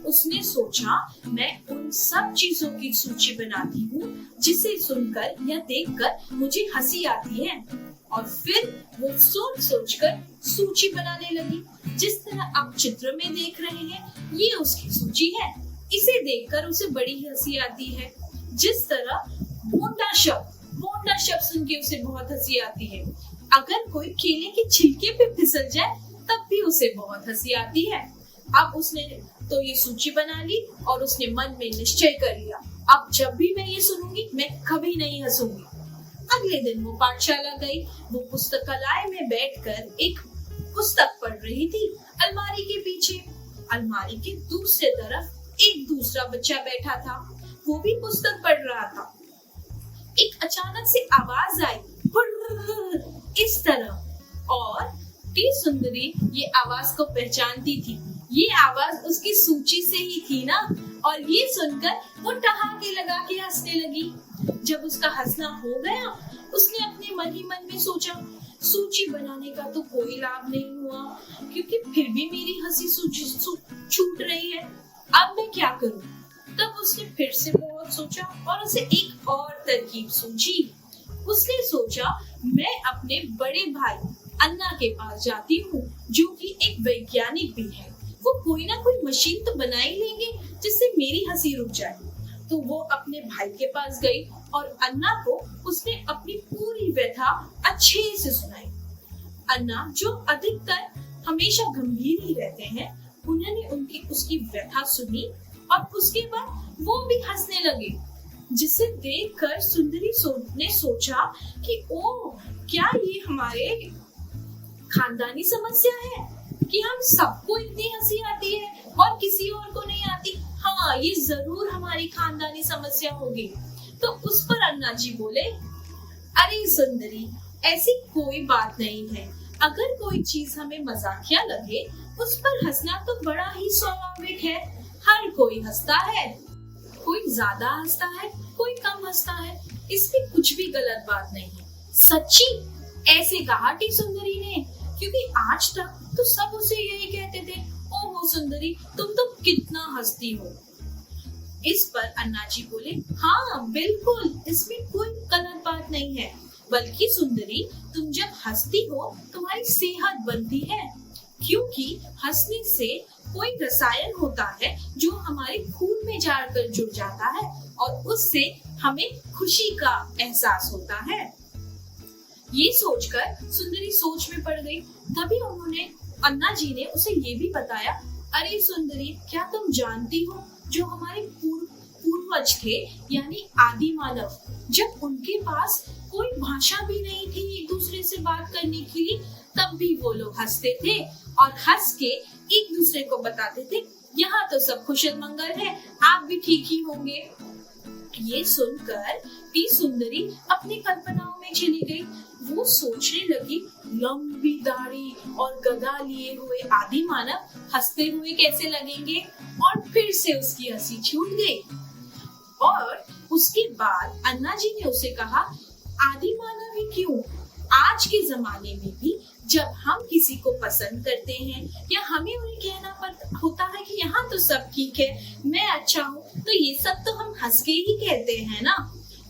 उसने सोचा, मैं उन सब चीजों की सूची बनाती हूँ जिसे सुनकर या देखकर मुझे हंसी आती है। और फिर वो सोच सोचकर सूची बनाने लगी। जिस तरह आप चित्र में देख रहे हैं, ये उसकी सूची है। इसे देखकर उसे बड़ी हंसी आती है। जिस तरह बोंडा शब्द सुन के उसे बहुत हंसी आती है। अगर कोई केले के छिलके पे फिसल जाए तब भी उसे बहुत हंसी आती है। अब उसने तो ये सूची बना ली और उसने मन में निश्चय कर लिया, अब जब भी मैं ये सुनूंगी मैं कभी नहीं हंसूंगी। अगले दिन वो पाठशाला गई। वो पुस्तकालय में बैठकर एक पुस्तक पढ़ रही थी। अलमारी के पीछे, अलमारी के दूसरे तरफ एक दूसरा बच्चा बैठा था, वो भी पुस्तक पढ़ रहा था। एक अचानक से आवाज आई, इस तरह, और टी सुंदरी ये आवाज को पहचानती थी। ये आवाज उसकी सूची से ही थी ना। और ये सुनकर वो ठहाके लगा के हंसने लगी। जब उसका हंसना हो गया, उसने अपने मन ही मन में सोचा, सूची बनाने का तो कोई लाभ नहीं हुआ, क्योंकि फिर भी मेरी हंसी सूची छूट रही है। अब मैं क्या करूं? तब उसने फिर से बहुत सोचा और उसे एक और तरकीब सूझी। उसने सोचा, मैं अपने बड़े भाई अन्ना के पास जाती हूँ, जो कि एक वैज्ञानिक भी है। वो कोई ना कोई मशीन तो बना ही लेंगे जिससे मेरी हंसी रुक जाए। तो वो अपने भाई के पास गई और अन्ना को उसने अपनी पूरी व्यथा अच्छे से सुनाई। अन्ना, जो अधिकतर हमेशा गंभीर ही रहते हैं, उन्होंने उसकी व्यथा सुनी और उसके बाद वो भी हंसने लगे, जिसे देखकर सुंदरी ने सोचा कि ओ, क्या ये हमारे खानदानी समस्या है कि हम सबको इतनी हंसी आती है और किसी और को नहीं आती? हाँ, ये जरूर हमारी खानदानी समस्या होगी। तो उस पर अन्ना जी बोले, अरे सुंदरी, ऐसी कोई बात नहीं है। अगर कोई चीज हमें मजाकिया लगे, उस पर हंसना तो बड़ा ही स्वाभाविक है। हर कोई हंसता है, कोई ज्यादा हंसता है, कोई कम हंसता है, इसमें कुछ भी गलत बात नहीं है। सच्ची? ऐसे कहा टी सुंदरी ने, क्योंकि आज तक तो सब उसे यही कहते थे, ओहो सुंदरी, तुम तो कितना हंसती हो। इस पर अन्ना जी बोले, हाँ बिल्कुल, इसमें कोई गलत बात नहीं है, बल्कि सुंदरी, तुम जब हंसती हो तुम्हारी सेहत बनती है, क्योंकि हंसने से कोई रसायन होता है जो हमारे खून में जाकर जुड़ जाता है और उससे हमें खुशी का एहसास होता है। ये सोचकर सुंदरी सोच में पड़ गई। तभी अन्ना जी ने उसे ये भी बताया, अरे सुंदरी, क्या तुम जानती हो, जो हमारे पूर्वज थे, यानी आदि मानव, जब उनके पास कोई भाषा भी नहीं थी एक दूसरे से बात करने के लिए, तब भी वो लोग हंसते थे और हंस के एक दूसरे को बताते थे, यहाँ तो सब कुशल मंगल है, आप भी ठीक ही होंगे। ये सुनकर टी सुंदरी अपनी कल्पनाओं में चली गई। वो सोचने लगी, लंबी दाढ़ी और गदा लिए हुए आदि मानव हंसते हुए कैसे लगेंगे, और फिर से उसकी हंसी छूट गई। और उसके बाद अन्ना जी ने उसे कहा, आदि मानव ही क्यों, आज के जमाने में भी जब हम किसी को पसंद करते हैं या हमें उन्हें कहना होता है कि यहाँ तो सब ठीक है, मैं अच्छा हूँ, तो ये सब तो हम हंस के ही कहते हैं ना।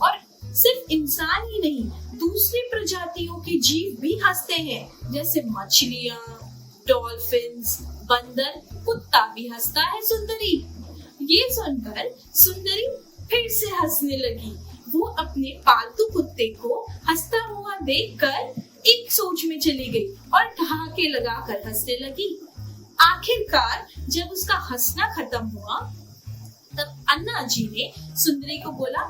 और सिर्फ इंसान ही नहीं, दूसरी प्रजातियों के जीव भी हंसते हैं, जैसे मछलियाँ, डॉल्फिन्स, बंदर, कुत्ता भी हंसता है सुंदरी। ये सुनकर सुंदरी फिर से हंसने लगी। वो अपने पालतू कुत्ते को हंसता हुआ देखकर एक सोच में चली गई और ठहाके लगाकर हंसने लगी। आखिरकार जब उसका हंसना खत्म हुआ, तब अन्ना जी ने सुंदरी को बोला,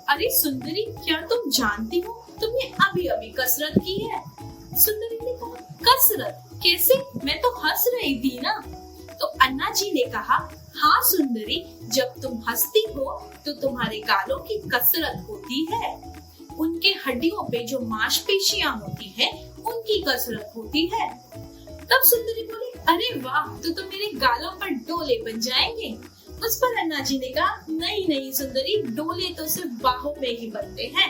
अरे सुंदरी, क्या तुम जानती हो, तुमने अभी अभी कसरत की है? सुंदरी ने कहा, कसरत? कैसे? मैं तो हंस रही थी ना। तो अन्ना जी ने कहा, हाँ सुंदरी, जब तुम हंसती हो तो तुम्हारे गालों की कसरत होती है, उनके हड्डियों पे जो मांसपेशियां होती हैं, उनकी कसरत होती है। तब सुंदरी बोली, अरे वाह, तो मेरे गालों पर डोले बन जाएंगे। उस पर अन्ना जी ने कहा, नहीं नहीं सुंदरी, डोले तो सिर्फ बाहों में ही बनते हैं,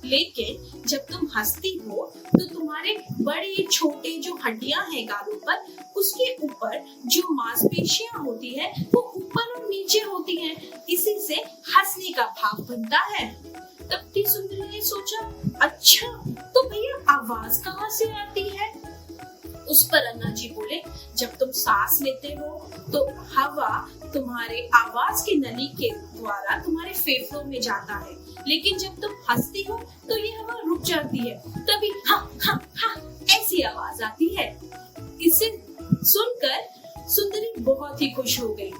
लेकिन जब तुम हंसती हो तो तुम्हारे बड़े छोटे जो हड्डियां हैं गालों पर, उसके ऊपर जो मांसपेशियां होती है वो ऊपर और नीचे होती हैं, इसी से हंसने का भाव बनता है। तब टी सुंदरी ने सोचा, अच्छा तो भैया आवाज कहाँ से आती है? उस पर अन्ना जी बोले, जब तुम सांस लेते हो तो हवा तुम्हारे आवाज की नली के द्वारा तुम्हारे फेफड़ों में जाता है, लेकिन जब तुम हंसती हो तो ये हवा रुक जाती है, तभी हाँ हाँ हाँ ऐसी आवाज आती है। इसे सुनकर सुंदरी बहुत ही खुश हो गई।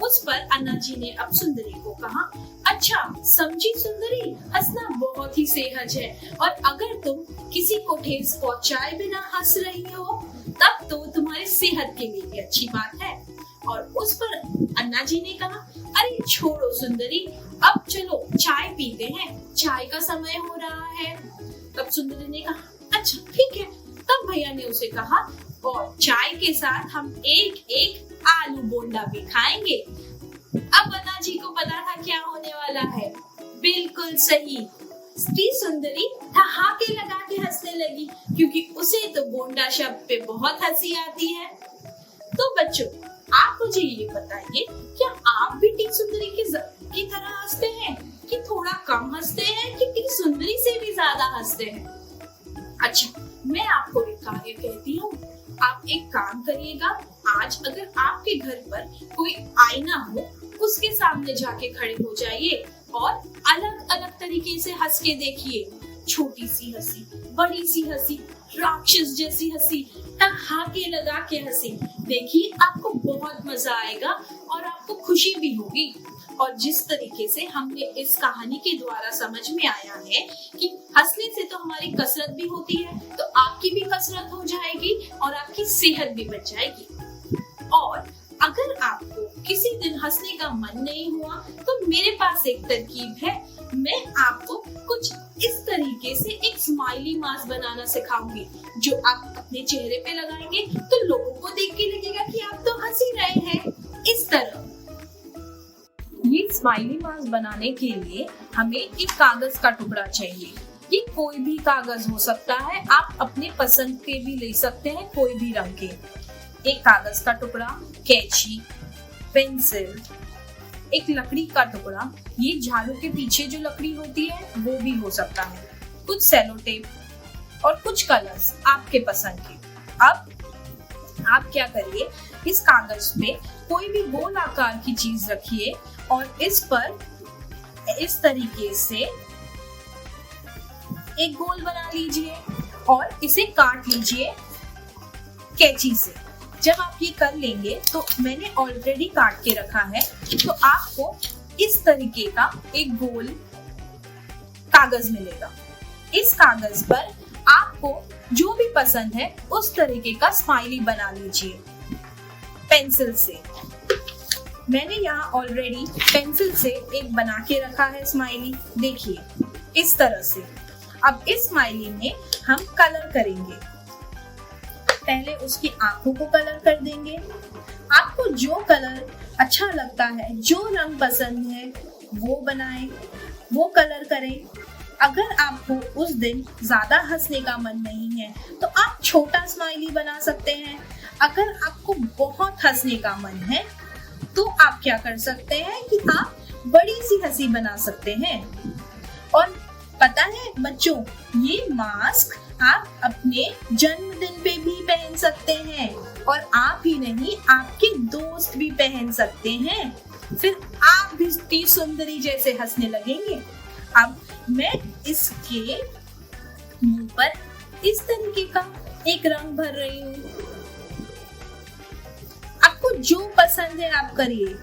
उस पर अन्ना जी ने अब सुंदरी को कहा, अच्छा समझी सुंदरी, हंसना बहुत ही सहज है, और अगर तुम किसी को ठेस पहुंचाए बिना हंस रही हो तब तो तुम्हारी सेहत के लिए भी अच्छी बात है। और उस पर अन्ना जी ने कहा, अरे छोड़ो सुंदरी, अब चलो चाय पीते हैं, चाय का समय हो रहा है। तब सुंदरी ने कहा, अच्छा ठीक है। तब भैया ने उसे कहा, और चाय के साथ हम एक एक आलू बोंडा भी खाएंगे। अब अन्ना जी को पता था क्या होने वाला है। बिल्कुल सही, स्त्री सुंदरी ठहाके लगा के हंसने लगी क्योंकि उसे तो बोंडा शब्द पे बहुत हंसी आती है। तो बच्चों, आप मुझे ये बताइए, क्या आप भी टी सुंदरी की तरह हंसते हैं कि थोड़ा कम हंसते हैं कि टी सुंदरी से भी ज्यादा हंसते हैं? अच्छा, मैं आपको एक कार्य कहती हूँ, आप एक काम करिएगा। आज अगर आपके घर पर कोई आईना हो, उसके सामने जाके खड़े हो जाइए और अलग अलग तरीके से हंस के देखिए। छोटी सी हंसी, बड़ी सी हंसी, राक्षस जैसी हंसी, ठहाके लगा के हंसी। देखिए, आपको बहुत मजा आएगा और आपको खुशी भी होगी। और जिस तरीके से हमने इस कहानी के द्वारा समझ में आया है कि हंसने से तो हमारी कसरत भी होती है, तो आपकी भी कसरत हो जाएगी और आपकी सेहत भी बच जाएगी। और अगर आपको किसी दिन हंसने का मन नहीं हुआ तो मेरे पास एक तरकीब है। मैं आपको कुछ इस तरीके से एक स्माइली मास्क बनाना सिखाऊंगी, जो आप अपने चेहरे पे लगाएंगे तो लोगों को देख के लगेगा कि आप तो हंस ही रहे हैं। इस तरह ये स्माइली मास्क बनाने के लिए हमें एक कागज का टुकड़ा चाहिए। ये कोई भी कागज हो सकता है, आप अपने पसंद के भी ले सकते हैं, कोई भी रंग के। एक कागज का टुकड़ा, कैंची, पेंसिल, एक लकड़ी का टुकड़ा, ये झाड़ू के पीछे जो लकड़ी होती है वो भी हो सकता है, कुछ सेलो टेप और कुछ कलर्स आपके पसंद के। अब आप क्या करिए, इस कागज पे कोई भी गोल आकार की चीज रखिए और इस पर इस तरीके से एक गोल बना लीजिए और इसे काट लीजिए कैंची से। जब आप ये कर लेंगे तो मैंने ऑलरेडी काट के रखा है, तो आपको इस तरीके का एक गोल कागज मिलेगा। इस कागज पर आपको जो भी पसंद है उस तरीके का स्माइली बना लीजिए पेंसिल से। मैंने यहाँ ऑलरेडी पेंसिल से एक बना के रखा है स्माइली, देखिए इस तरह से। अब इस स्माइली में हम कलर करेंगे। पहले उसकी आंखों को कलर कर देंगे। आपको जो कलर अच्छा लगता है, जो रंग पसंद है वो बनाएं, वो कलर करें। अगर आपको उस दिन ज्यादा हंसने का मन नहीं है तो आप छोटा स्माइली बना सकते हैं। अगर आपको बहुत हंसने का मन है तो आप क्या कर सकते हैं कि आप बड़ी सी हंसी बना सकते हैं। और पता है बच्चों, ये मास्क आप अपने जन्मदिन पे भी पहन सकते हैं और आप ही नहीं, आपके दोस्त भी पहन सकते हैं। फिर आप भी टी सुंदरी जैसे हंसने लगेंगे। अब मैं इसके मुंह पर इस तरीके का एक रंग भर रही हूँ। आपको जो पसंद है आप करिए,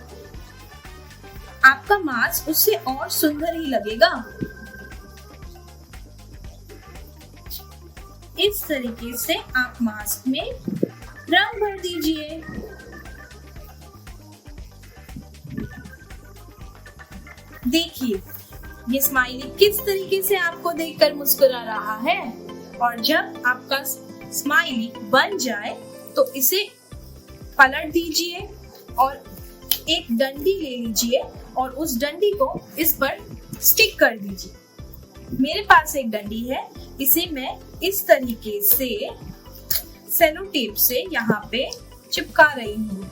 आपका मास्क उससे और सुंदर ही लगेगा। इस तरीके से आप मास्क में रंग भर दीजिए। देखिए ये स्माइली किस तरीके से आपको देखकर मुस्कुरा रहा है। और जब आपका स्माइली बन जाए तो इसे पलट दीजिए और एक डंडी ले लीजिए और उस डंडी को इस पर स्टिक कर दीजिए। मेरे पास एक डंडी है, इसे मैं इस तरीके से सेलो टेप से यहाँ पे चिपका रही हूँ।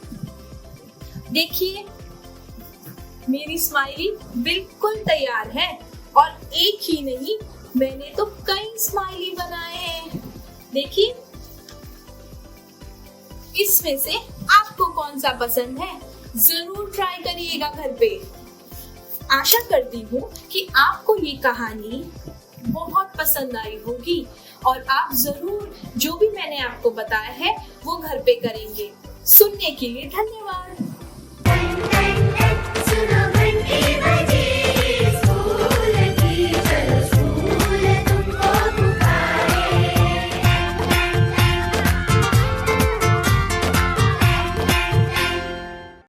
देखिए मेरी स्माइली बिल्कुल तैयार है और एक ही नहीं, मैंने तो कई स्माइली बनाए हैं। देखिए इसमें से आपको कौन सा पसंद है, जरूर ट्राई करिएगा घर पे। आशा करती हूँ कि आपको ये कहानी बहुत पसंद आई होगी और आप जरूर जो भी मैंने आपको बताया है वो घर पे करेंगे। सुनने के लिए धन्यवाद।